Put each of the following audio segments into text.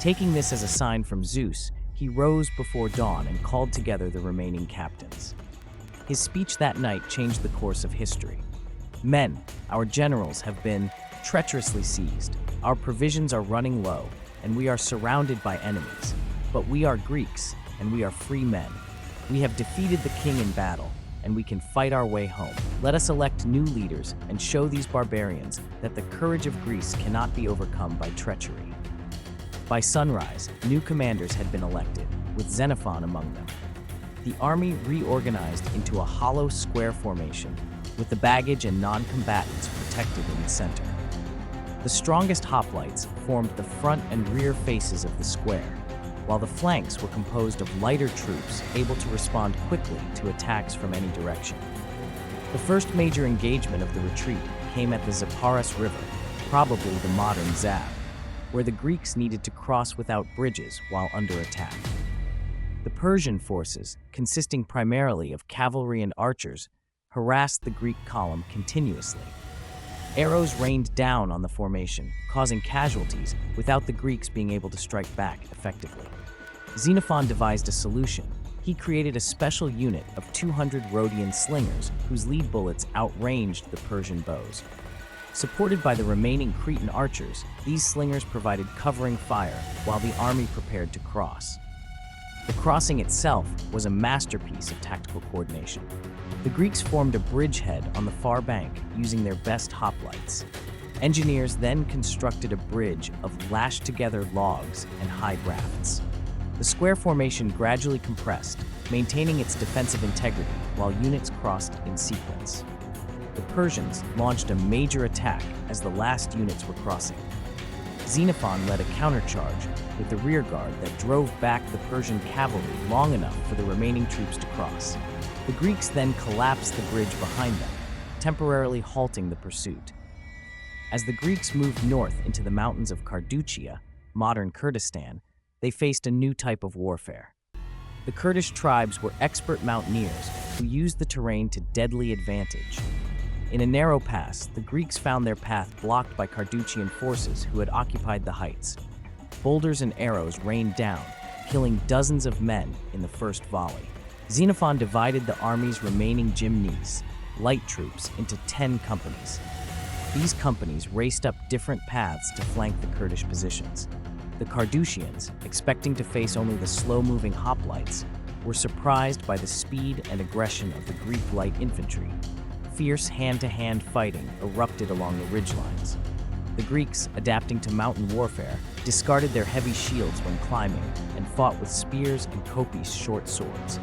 Taking this as a sign from Zeus, he rose before dawn and called together the remaining captains. His speech that night changed the course of history. Men, our generals have been treacherously seized. Our provisions are running low, and we are surrounded by enemies. But we are Greeks, and we are free men. We have defeated the king in battle, and we can fight our way home. Let us elect new leaders and show these barbarians that the courage of Greece cannot be overcome by treachery. By sunrise, new commanders had been elected, with Xenophon among them. The army reorganized into a hollow square formation, with the baggage and non-combatants protected in the center. The strongest hoplites formed the front and rear faces of the square, while the flanks were composed of lighter troops able to respond quickly to attacks from any direction. The first major engagement of the retreat came at the Zaparas River, probably the modern Zab, where the Greeks needed to cross without bridges while under attack. The Persian forces, consisting primarily of cavalry and archers, harassed the Greek column continuously. Arrows rained down on the formation, causing casualties without the Greeks being able to strike back effectively. Xenophon devised a solution. He created a special unit of 200 Rhodian slingers whose lead bullets outranged the Persian bows. Supported by the remaining Cretan archers, these slingers provided covering fire while the army prepared to cross. The crossing itself was a masterpiece of tactical coordination. The Greeks formed a bridgehead on the far bank using their best hoplites. Engineers then constructed a bridge of lashed-together logs and high rafts. The square formation gradually compressed, maintaining its defensive integrity while units crossed in sequence. The Persians launched a major attack as the last units were crossing. Xenophon led a countercharge with the rearguard that drove back the Persian cavalry long enough for the remaining troops to cross. The Greeks then collapsed the bridge behind them, temporarily halting the pursuit. As the Greeks moved north into the mountains of Carduchia, modern Kurdistan, they faced a new type of warfare. The Kurdish tribes were expert mountaineers who used the terrain to deadly advantage. In a narrow pass, the Greeks found their path blocked by Carduchian forces who had occupied the heights. Boulders and arrows rained down, killing dozens of men in the first volley. Xenophon divided the army's remaining gymnes, light troops, into 10 companies. These companies raced up different paths to flank the Kurdish positions. The Carduchians, expecting to face only the slow-moving hoplites, were surprised by the speed and aggression of the Greek light infantry. Fierce hand-to-hand fighting erupted along the ridgelines. The Greeks, adapting to mountain warfare, discarded their heavy shields when climbing and fought with spears and kopis short swords.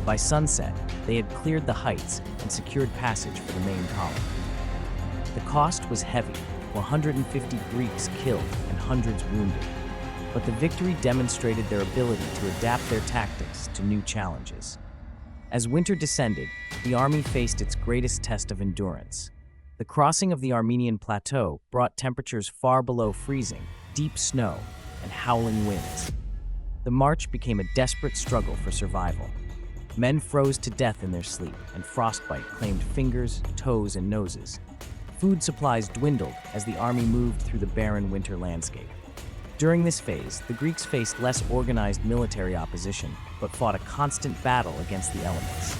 By sunset, they had cleared the heights and secured passage for the main column. The cost was heavy, 150 Greeks killed and hundreds wounded, but the victory demonstrated their ability to adapt their tactics to new challenges. As winter descended, the army faced its greatest test of endurance. The crossing of the Armenian plateau brought temperatures far below freezing, deep snow, and howling winds. The march became a desperate struggle for survival. Men froze to death in their sleep, and frostbite claimed fingers, toes, and noses. Food supplies dwindled as the army moved through the barren winter landscape. During this phase, the Greeks faced less organized military opposition, but fought a constant battle against the elements.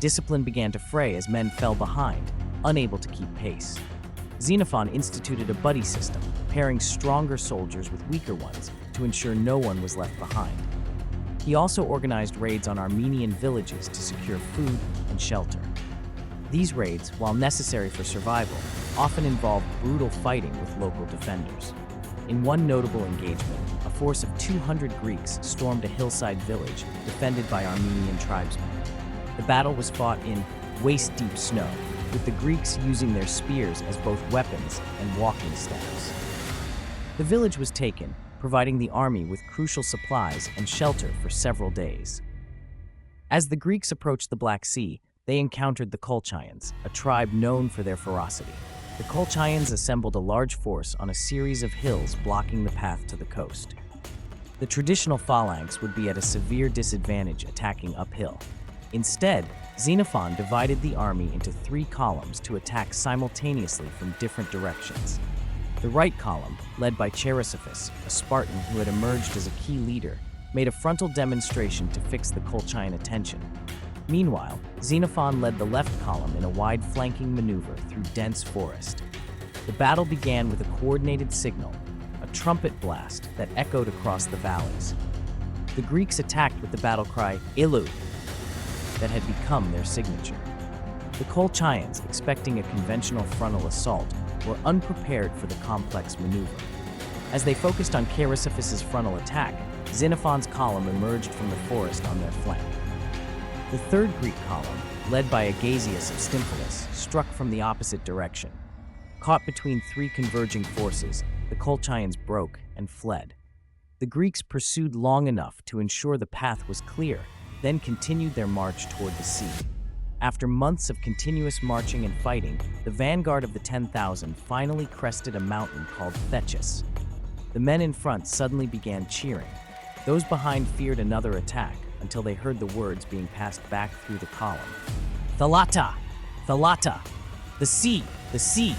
Discipline began to fray as men fell behind, unable to keep pace. Xenophon instituted a buddy system, pairing stronger soldiers with weaker ones to ensure no one was left behind. He also organized raids on Armenian villages to secure food and shelter. These raids, while necessary for survival, often involved brutal fighting with local defenders. In one notable engagement, a force of 200 Greeks stormed a hillside village defended by Armenian tribesmen. The battle was fought in waist-deep snow, with the Greeks using their spears as both weapons and walking staffs. The village was taken, providing the army with crucial supplies and shelter for several days. As the Greeks approached the Black Sea, they encountered the Colchians, a tribe known for their ferocity. The Colchians assembled a large force on a series of hills blocking the path to the coast. The traditional phalanx would be at a severe disadvantage attacking uphill. Instead, Xenophon divided the army into 3 columns to attack simultaneously from different directions. The right column, led by Cherysipus, a Spartan who had emerged as a key leader, made a frontal demonstration to fix the Colchian attention. Meanwhile, Xenophon led the left column in a wide flanking maneuver through dense forest. The battle began with a coordinated signal, a trumpet blast that echoed across the valleys. The Greeks attacked with the battle cry, Ilu, that had become their signature. The Colchians, expecting a conventional frontal assault, were unprepared for the complex maneuver. As they focused on Cherysipus' frontal attack, Xenophon's column emerged from the forest on their flank. The third Greek column, led by Agasius of Stymphalus, struck from the opposite direction. Caught between three converging forces, the Colchians broke and fled. The Greeks pursued long enough to ensure the path was clear, then continued their march toward the sea. After months of continuous marching and fighting, the vanguard of the 10,000 finally crested a mountain called Thechus. The men in front suddenly began cheering. Those behind feared another attack until they heard the words being passed back through the column. Thalata! Thalata! The sea! The sea!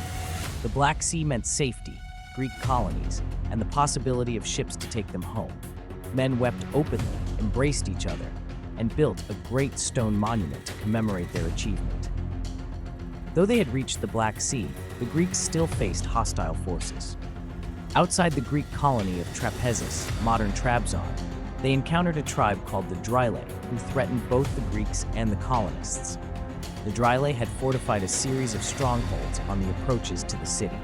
The Black Sea meant safety, Greek colonies, and the possibility of ships to take them home. Men wept openly, embraced each other, and built a great stone monument to commemorate their achievement. Though they had reached the Black Sea, the Greeks still faced hostile forces. Outside the Greek colony of Trapezus, modern Trabzon, they encountered a tribe called the Dryle, who threatened both the Greeks and the colonists. The Dryle had fortified a series of strongholds on the approaches to the city.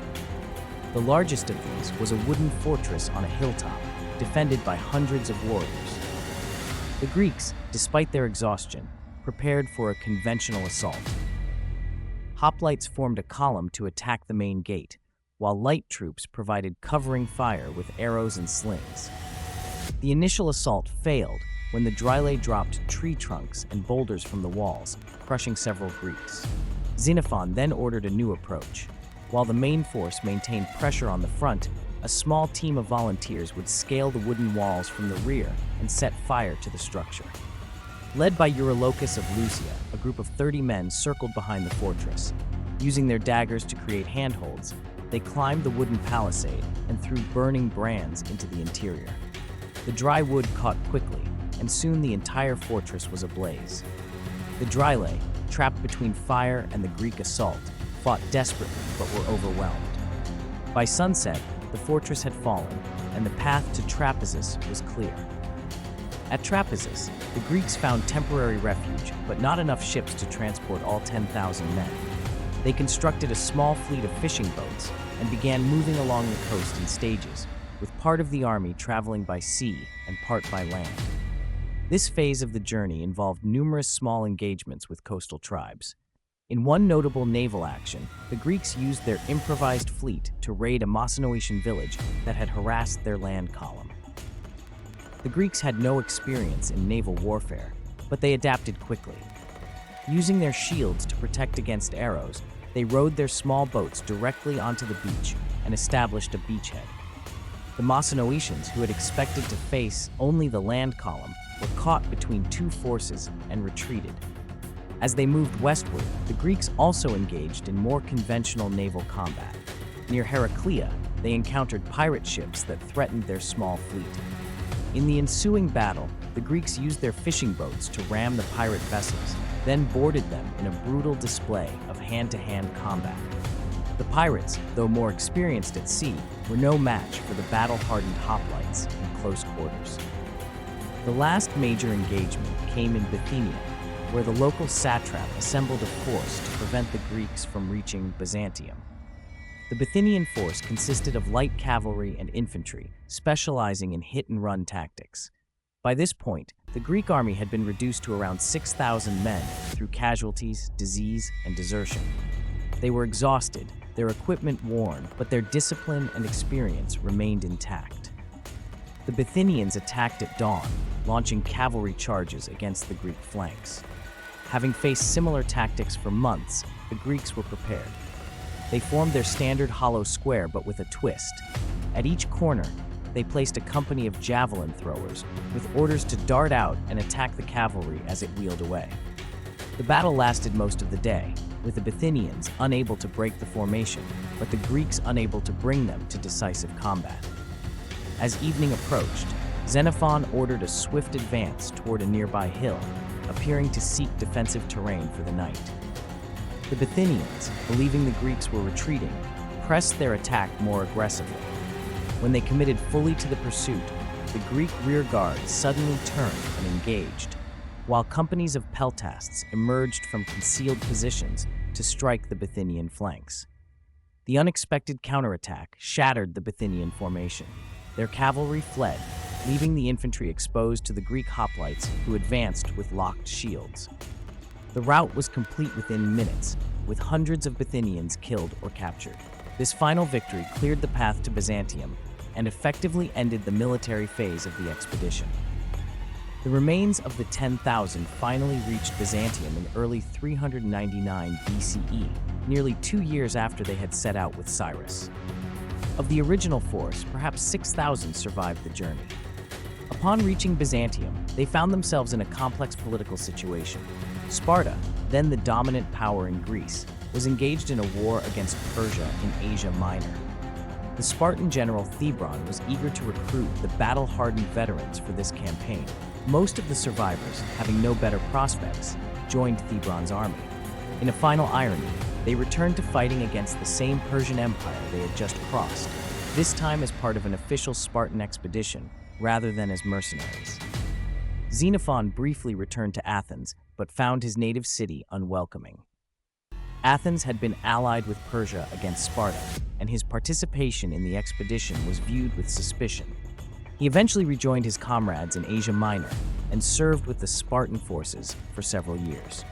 The largest of these was a wooden fortress on a hilltop, defended by hundreds of warriors. The Greeks, despite their exhaustion, prepared for a conventional assault. Hoplites formed a column to attack the main gate, while light troops provided covering fire with arrows and slings. The initial assault failed when the Dryle dropped tree trunks and boulders from the walls, crushing several Greeks. Xenophon then ordered a new approach. While the main force maintained pressure on the front, a small team of volunteers would scale the wooden walls from the rear and set fire to the structure. Led by Eurylochus of Lucia, a group of 30 men circled behind the fortress. Using their daggers to create handholds, they climbed the wooden palisade and threw burning brands into the interior. The dry wood caught quickly, and soon the entire fortress was ablaze. The Dryle, trapped between fire and the Greek assault, fought desperately but were overwhelmed. By sunset, the fortress had fallen, and the path to Trapezus was clear. At Trapezus, the Greeks found temporary refuge, but not enough ships to transport all 10,000 men. They constructed a small fleet of fishing boats and began moving along the coast in stages, with part of the army traveling by sea and part by land. This phase of the journey involved numerous small engagements with coastal tribes. In one notable naval action, the Greeks used their improvised fleet to raid a Macedonian village that had harassed their land column. The Greeks had no experience in naval warfare, but they adapted quickly. Using their shields to protect against arrows, they rowed their small boats directly onto the beach and established a beachhead. The Macedonians, who had expected to face only the land column, were caught between two forces and retreated. As they moved westward, the Greeks also engaged in more conventional naval combat. Near Heraclea, they encountered pirate ships that threatened their small fleet. In the ensuing battle, the Greeks used their fishing boats to ram the pirate vessels, then boarded them in a brutal display of hand-to-hand combat. The pirates, though more experienced at sea, were no match for the battle-hardened hoplites in close quarters. The last major engagement came in Bithynia, where the local satrap assembled a force to prevent the Greeks from reaching Byzantium. The Bithynian force consisted of light cavalry and infantry, specializing in hit-and-run tactics. By this point, the Greek army had been reduced to around 6,000 men through casualties, disease, and desertion. They were exhausted, their equipment worn, but their discipline and experience remained intact. The Bithynians attacked at dawn, launching cavalry charges against the Greek flanks. Having faced similar tactics for months, the Greeks were prepared. They formed their standard hollow square but with a twist. At each corner, they placed a company of javelin throwers with orders to dart out and attack the cavalry as it wheeled away. The battle lasted most of the day, with the Bithynians unable to break the formation, but the Greeks unable to bring them to decisive combat. As evening approached, Xenophon ordered a swift advance toward a nearby hill, appearing to seek defensive terrain for the night. The Bithynians, believing the Greeks were retreating, pressed their attack more aggressively. When they committed fully to the pursuit, the Greek rear guard suddenly turned and engaged, while companies of peltasts emerged from concealed positions to strike the Bithynian flanks. The unexpected counterattack shattered the Bithynian formation. Their cavalry fled, leaving the infantry exposed to the Greek hoplites who advanced with locked shields. The rout was complete within minutes, with hundreds of Bithynians killed or captured. This final victory cleared the path to Byzantium and effectively ended the military phase of the expedition. The remains of the 10,000 finally reached Byzantium in early 399 BCE, nearly 2 years after they had set out with Cyrus. Of the original force, perhaps 6,000 survived the journey. Upon reaching Byzantium, they found themselves in a complex political situation. Sparta, then the dominant power in Greece, was engaged in a war against Persia in Asia Minor. The Spartan general Thebron was eager to recruit the battle-hardened veterans for this campaign. Most of the survivors, having no better prospects, joined Thebron's army. In a final irony, they returned to fighting against the same Persian empire they had just crossed, this time as part of an official Spartan expedition rather than as mercenaries. Xenophon briefly returned to Athens, but found his native city unwelcoming. Athens had been allied with Persia against Sparta, and his participation in the expedition was viewed with suspicion. He eventually rejoined his comrades in Asia Minor and served with the Spartan forces for several years.